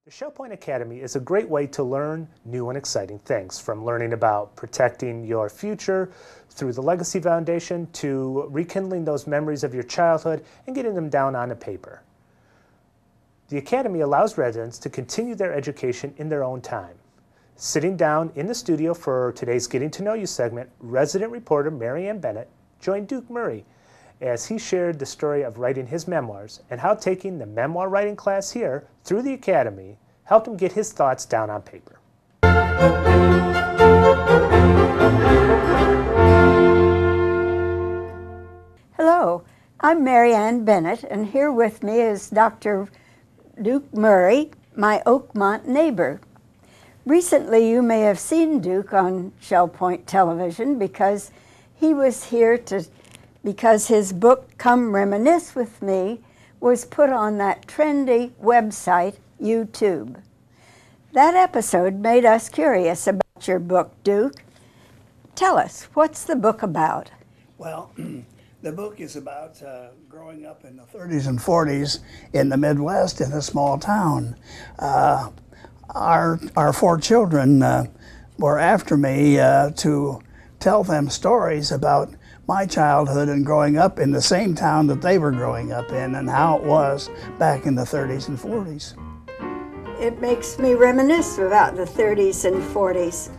The Shell Point Academy is a great way to learn new and exciting things, from learning about protecting your future through the Legacy Foundation to rekindling those memories of your childhood and getting them down on a paper. The Academy allows residents to continue their education in their own time. Sitting down in the studio for today's Getting to Know You segment, resident reporter Mary Ann Bennett joined Duke Murray as he shared the story of writing his memoirs and how taking the memoir writing class here through the Academy helped him get his thoughts down on paper. Hello, I'm Mary Ann Bennett, and here with me is Dr. Duke Murray, my Oakmont neighbor. Recently, you may have seen Duke on Shell Point television because he was here because his book, Come Reminisce With Me, was put on that trendy website, YouTube. That episode made us curious about your book, Duke. Tell us, what's the book about? Well, the book is about growing up in the 30s and 40s in the Midwest in a small town. Our four children were after me to tell them stories about my childhood and growing up in the same town that they were growing up in and how it was back in the 30s and 40s. It makes me reminisce about the 30s and 40s.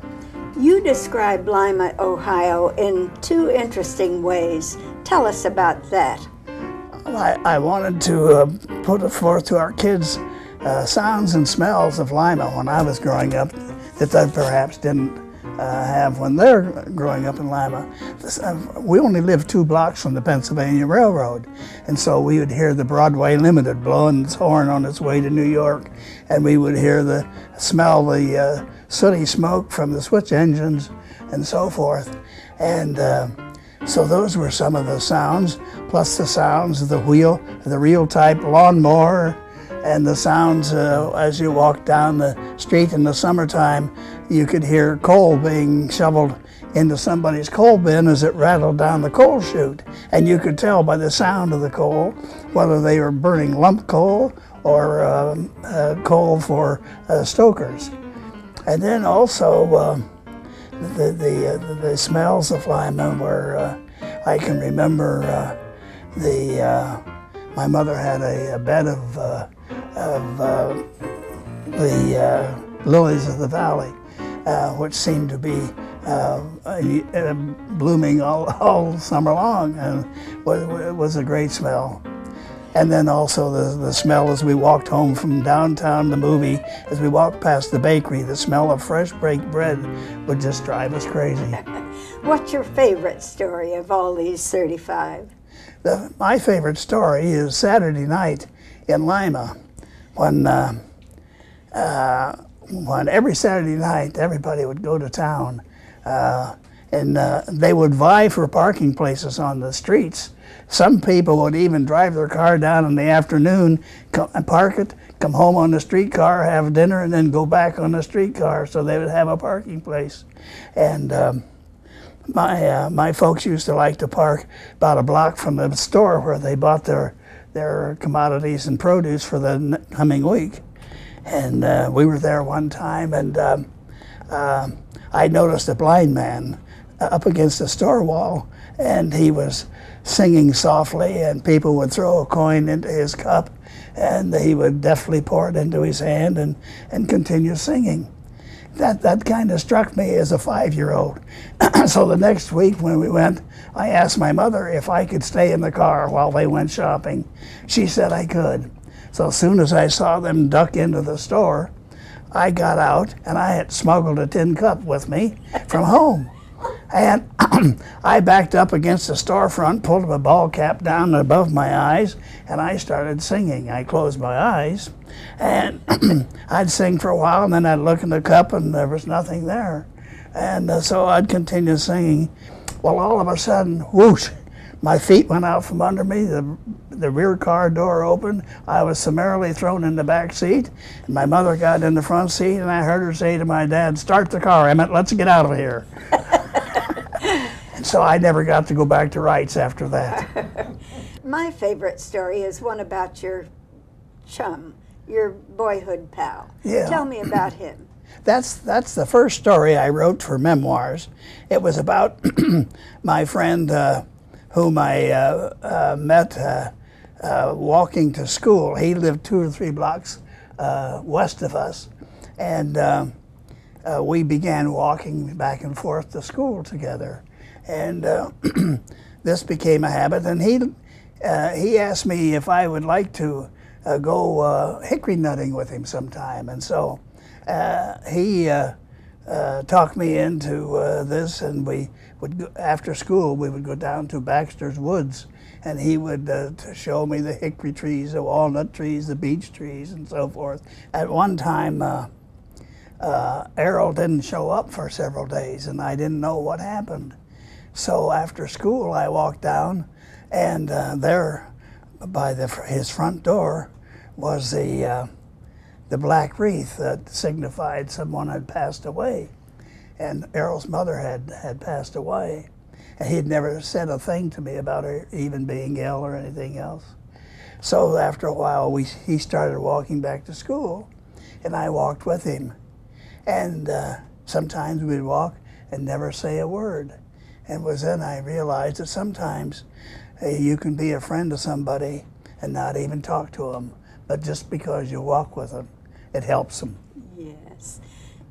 You describe Lima, Ohio in two interesting ways. Tell us about that. I wanted to put forth to our kids sounds and smells of Lima when I was growing up that they perhaps didn't have when they're growing up in Lima. We only lived 2 blocks from the Pennsylvania Railroad, and so we would hear the Broadway Limited blowing its horn on its way to New York, and we would smell the sooty smoke from the switch engines and so forth. And so those were some of the sounds, plus the sounds of the reel type lawnmower, and the sounds as you walked down the street in the summertime. You could hear coal being shoveled into somebody's coal bin as it rattled down the coal chute. And you could tell by the sound of the coal whether they were burning lump coal or coal for stokers. And then also the smells of Lima were, I can remember my mother had a bed of the lilies of the valley, which seemed to be blooming all summer long, and it was a great smell. And then also the smell as we walked home from downtown, the movie, as we walked past the bakery, the smell of fresh baked bread would just drive us crazy. What's your favorite story of all these 35? My favorite story is Saturday night in Lima, when every Saturday night everybody would go to town and they would vie for parking places on the streets. Some people would even drive their car down in the afternoon, park it, come home on the streetcar, have dinner, and then go back on the streetcar so they would have a parking place. And my folks used to like to park about a block from the store where they bought their commodities and produce for the coming week. And we were there one time, and I noticed a blind man up against the store wall, and he was singing softly, and people would throw a coin into his cup, and he would deftly pour it into his hand and continue singing. That kind of struck me as a 5-year-old. So the next week when we went, I asked my mother if I could stay in the car while they went shopping. She said I could. So as soon as I saw them duck into the store, I got out, and I had smuggled a tin cup with me from home. And I backed up against the storefront, pulled a ball cap down above my eyes, and I started singing. I closed my eyes, and I'd sing for a while, and then I'd look in the cup, and there was nothing there. And so I'd continue singing. Well, all of a sudden, whoosh, my feet went out from under me, the rear car door opened, I was summarily thrown in the back seat, and my mother got in the front seat, and I heard her say to my dad, "Start the car, Emmett, let's get out of here." And so I never got to go back to Wright's after that. My favorite story is one about your chum, your boyhood pal. Yeah. Tell me about him. That's the first story I wrote for memoirs. It was about my friend whom I met walking to school. He lived 2 or 3 blocks west of us, and we began walking back and forth to school together. And this became a habit, and he asked me if I would like to go hickory nutting with him sometime, and so he talked me into this, and we would go, after school we would go down to Baxter's Woods, and he would show me the hickory trees, the walnut trees, the beech trees, and so forth. At one time, Errol didn't show up for several days, and I didn't know what happened. So after school, I walked down, and there, by his front door, was the black wreath that signified someone had passed away. And Errol's mother had passed away. And he'd never said a thing to me about her even being ill or anything else. So after a while, he started walking back to school, and I walked with him. And sometimes we'd walk and never say a word. And it was then I realized that sometimes you can be a friend to somebody and not even talk to them, but just because you walk with them, it helps them. Yes.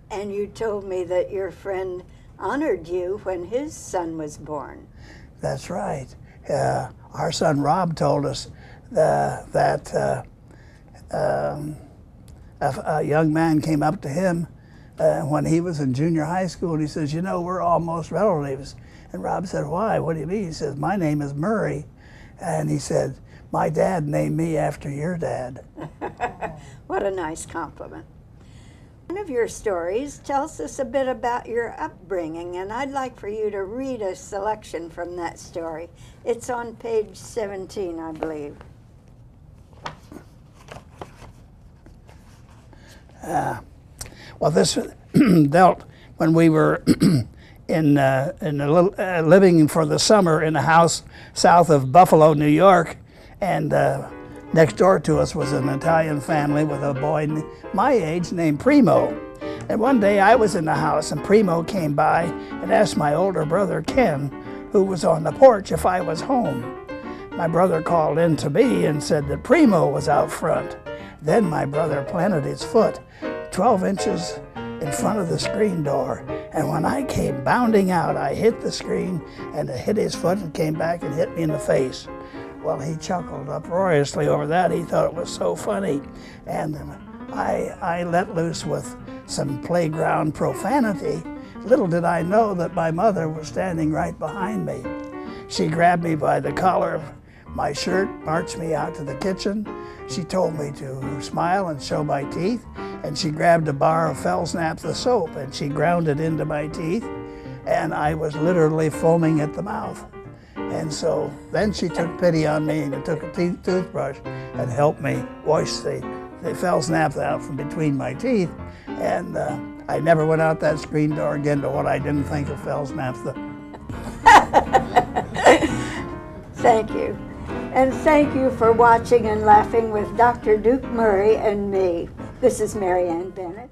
And you told me that your friend honored you when his son was born. That's right. Our son Rob told us that a young man came up to him when he was in junior high school, and he says, "You know, we're almost relatives." And Rob said, "Why? What do you mean?" He says, "My name is Murray." And he said, "My dad named me after your dad." What a nice compliment. One of your stories tells us a bit about your upbringing, and I'd like for you to read a selection from that story. It's on page 17, I believe. Well, this dealt when we were living for the summer in a house south of Buffalo, New York, and next door to us was an Italian family with a boy my age named Primo. And one day I was in the house, and Primo came by and asked my older brother Ken, who was on the porch, if I was home. My brother called in to me and said that Primo was out front. Then my brother planted his foot 12 inches in front of the screen door, and when I came bounding out, I hit the screen, and it hit his foot and came back and hit me in the face. Well, he chuckled uproariously over that. He thought it was so funny, and I let loose with some playground profanity. Little did I know that my mother was standing right behind me. She grabbed me by the collar of my shirt, marched me out to the kitchen. She told me to smile and show my teeth, and she grabbed a bar of Fellsnap soap and she ground it into my teeth, and I was literally foaming at the mouth. And so then she took pity on me and took a toothbrush and helped me wash the Fellsnap out from between my teeth, and I never went out that screen door again to what I didn't think of Fellsnap. Thank you. And thank you for watching and laughing with Dr. Duke Murray and me. This is Mary Ann Bennett.